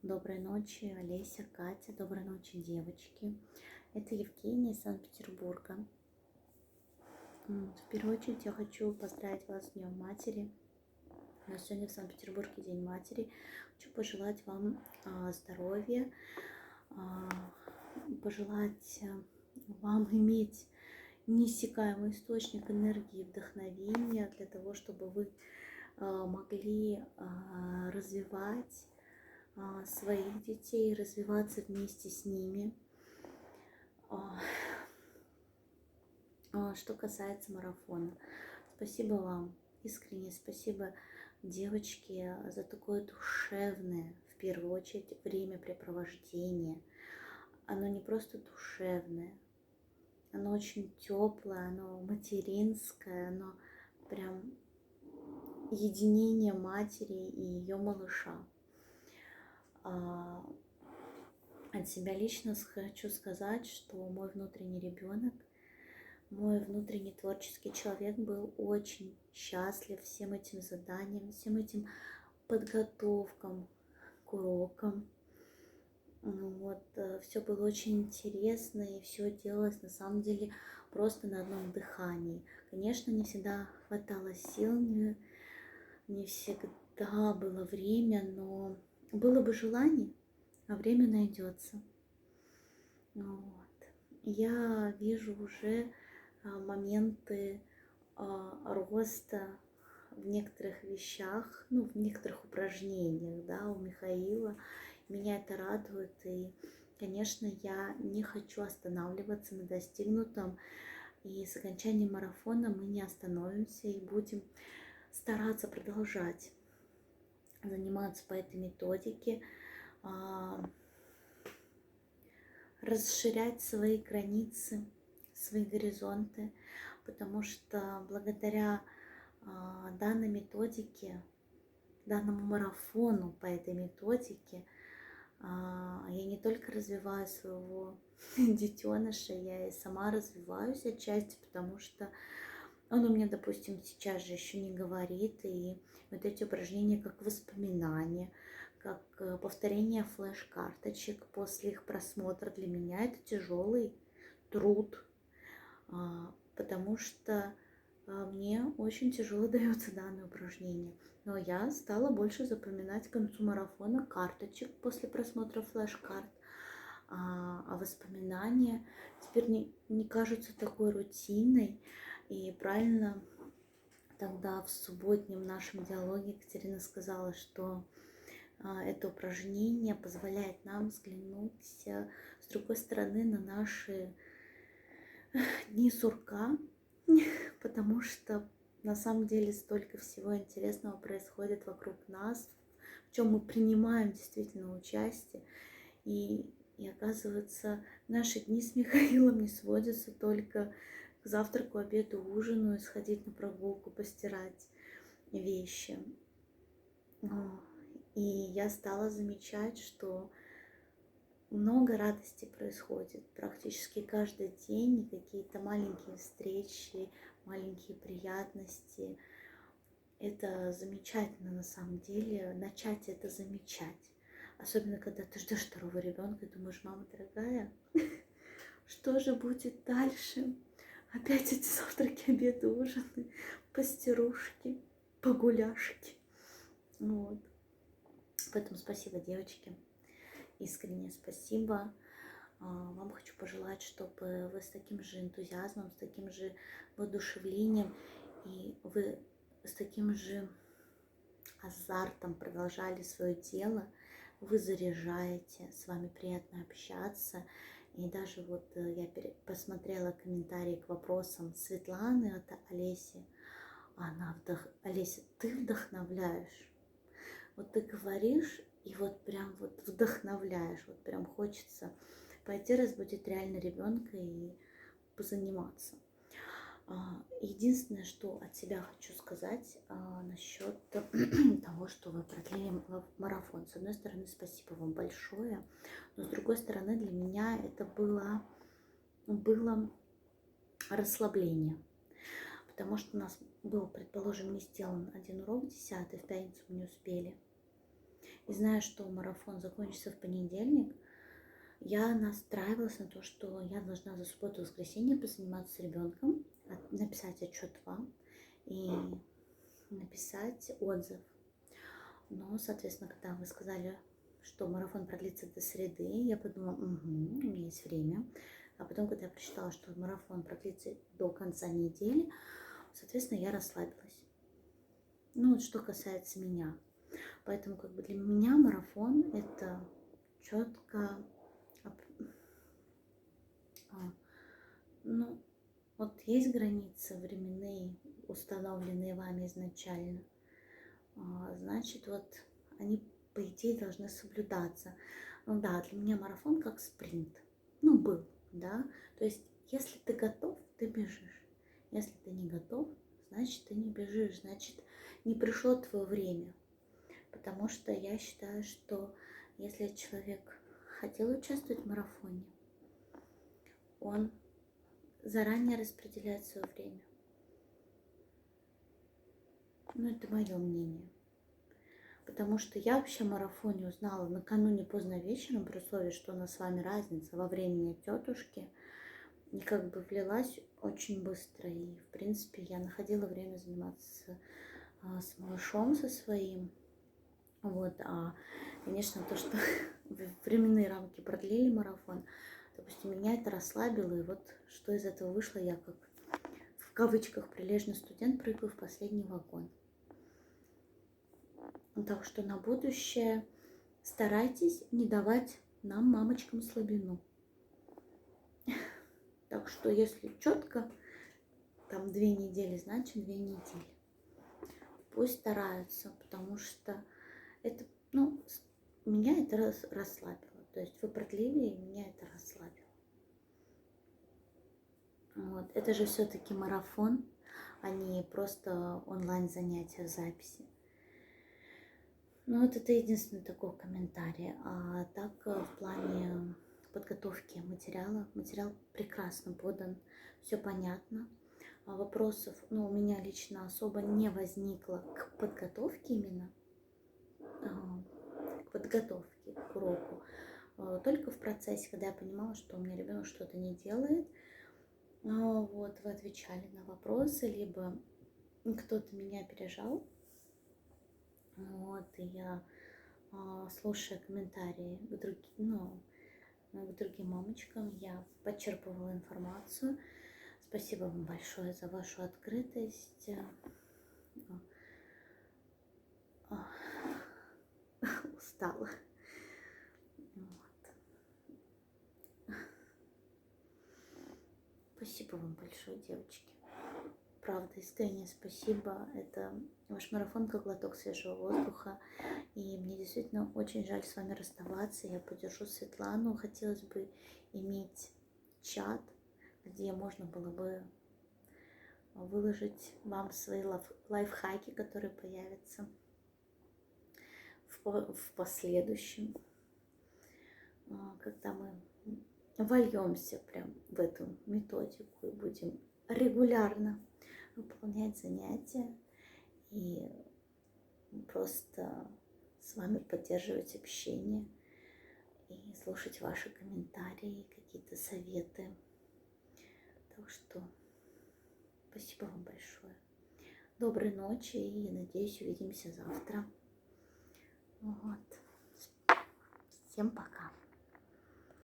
Доброй ночи, Олеся, Катя. Доброй ночи, девочки. Это Евгения из Санкт-Петербурга. В первую очередь я хочу поздравить вас с Днем Матери. У нас сегодня в Санкт-Петербурге День Матери. Хочу пожелать вам здоровья, а, пожелать вам иметь неиссякаемый источник энергии и вдохновения для того, чтобы вы могли развивать своих детей, развиваться вместе с ними. Что касается марафона, спасибо вам, искренне спасибо, девочки, за такое душевное, в первую очередь, времяпрепровождение. Оно не просто душевное, оно очень теплое, оно материнское, оно прям единение матери и ее малыша. От себя лично хочу сказать, что мой внутренний ребенок, мой внутренний творческий человек был очень счастлив всем этим заданиям, всем этим подготовкам к урокам. Все было очень интересно, и все делалось на самом деле просто на одном дыхании. Конечно, не всегда хватало сил, не всегда было время, но было бы желание, а время найдется. Я вижу уже моменты роста в некоторых вещах, в некоторых упражнениях, да, у Михаила. Меня это радует, и, конечно, я не хочу останавливаться на достигнутом, и с окончанием марафона мы не остановимся и будем стараться продолжать заниматься по этой методике, расширять свои границы, свои горизонты, потому что благодаря данной методике, данному марафону по этой методике, я не только развиваю своего детеныша, я и сама развиваюсь отчасти, потому что он у меня, допустим, сейчас же еще не говорит, и вот эти упражнения как воспоминания, как повторение флеш-карточек после их просмотра, для меня это тяжелый труд, потому что мне очень тяжело дается данное упражнение. Но я стала больше запоминать к концу марафона карточек после просмотра флеш-карт, а воспоминания теперь не кажутся такой рутинной. И правильно тогда в субботнем нашем диалоге Екатерина сказала, что это упражнение позволяет нам взглянуть с другой стороны на наши дни сурка, потому что на самом деле столько всего интересного происходит вокруг нас, в чем мы принимаем действительно участие. И оказывается, наши дни с Михаилом не сводятся только к завтраку, обеду, ужину и сходить на прогулку, постирать вещи. И я стала замечать, что много радости происходит практически каждый день, какие-то маленькие встречи, маленькие приятности. Это замечательно на самом деле, начать это замечать. Особенно, когда ты ждешь второго ребенка и думаешь: мама дорогая, что же будет дальше? Опять эти завтраки, обеды, ужины, постирушки, погуляшки. Поэтому спасибо, девочки. Искренне спасибо. Вам хочу пожелать, чтобы вы с таким же энтузиазмом, с таким же воодушевлением и вы с таким же азартом продолжали свое дело. Вы заряжаете, с вами приятно общаться. И даже я посмотрела комментарии к вопросам Светланы от Олеси. Олеся, ты вдохновляешь. Ты говоришь, и прям вдохновляешь. Прям хочется пойти разбудить реально ребенка и позаниматься. Единственное, что от себя хочу сказать насчет того, что вы продлили марафон. С одной стороны, спасибо вам большое, но с другой стороны, для меня это было расслабление. Потому что у нас был, предположим, не сделан один урок 10, в пятницу мы не успели. И зная, что марафон закончится в понедельник, я настраивалась на то, что я должна за субботу и воскресенье позаниматься с ребенком, написать отчет вам и написать отзыв. Но, соответственно, когда вы сказали, что марафон продлится до среды, я подумала, угу, у меня есть время. А потом, когда я прочитала, что марафон продлится до конца недели, соответственно, я расслабилась. Ну, вот что касается меня. Поэтому как бы для меня марафон это четко, ну, вот есть границы временные, установленные вами изначально. Значит, вот они, по идее, должны соблюдаться. Ну да, для меня марафон как спринт. Ну, был, да. То есть, если ты готов, ты бежишь. Если ты не готов, значит, ты не бежишь. Значит, не пришло твое время. Потому что я считаю, что если человек хотел участвовать в марафоне, он заранее распределяет свое время. Ну, это мое мнение. Потому что я вообще о марафоне узнала накануне поздно вечером, при условии, что у нас с вами разница во времени от тетушки. И как бы влилась очень быстро. И, в принципе, я находила время заниматься с малышом, со своим. Вот, конечно, то, что временные рамки продлили марафон, допустим, меня это расслабило. И вот что из этого вышло, я как в кавычках прилежный студент прыгаю в последний вагон. Так что на будущее старайтесь не давать нам, мамочкам, слабину. Так что если четко, там 2 недели, значит 2 недели. Пусть стараются, потому что это, ну, меня это расслабило. То есть вы продлили, и меня это расслабило. Вот. Это же все-таки марафон, а не просто онлайн занятия в записи. Ну, вот это единственный такой комментарий. А так, в плане подготовки материала, материал прекрасно подан, все понятно. Вопросов, ну, у меня лично особо не возникло к подготовке именно, к подготовке к уроку. Только в процессе, когда я понимала, что у меня ребенок что-то не делает, вот, вы отвечали на вопросы, либо кто-то меня опережал, вот, и я, слушая комментарии к другим мамочкам, я подчерпывала информацию. Спасибо вам большое за вашу открытость. Устала. Вот. Спасибо вам большое, девочки. Правда, искренне спасибо. Это ваш марафон как глоток свежего воздуха. И мне действительно очень жаль с вами расставаться. Я поддержу Светлану. Хотелось бы иметь чат, где можно было бы выложить вам свои лайфхаки, которые появятся в последующем, когда мы вольемся прям в эту методику и будем регулярно выполнять занятия и просто с вами поддерживать общение и слушать ваши комментарии, какие-то советы. Так что спасибо вам большое. Доброй ночи и, надеюсь, увидимся завтра. Вот. Всем пока.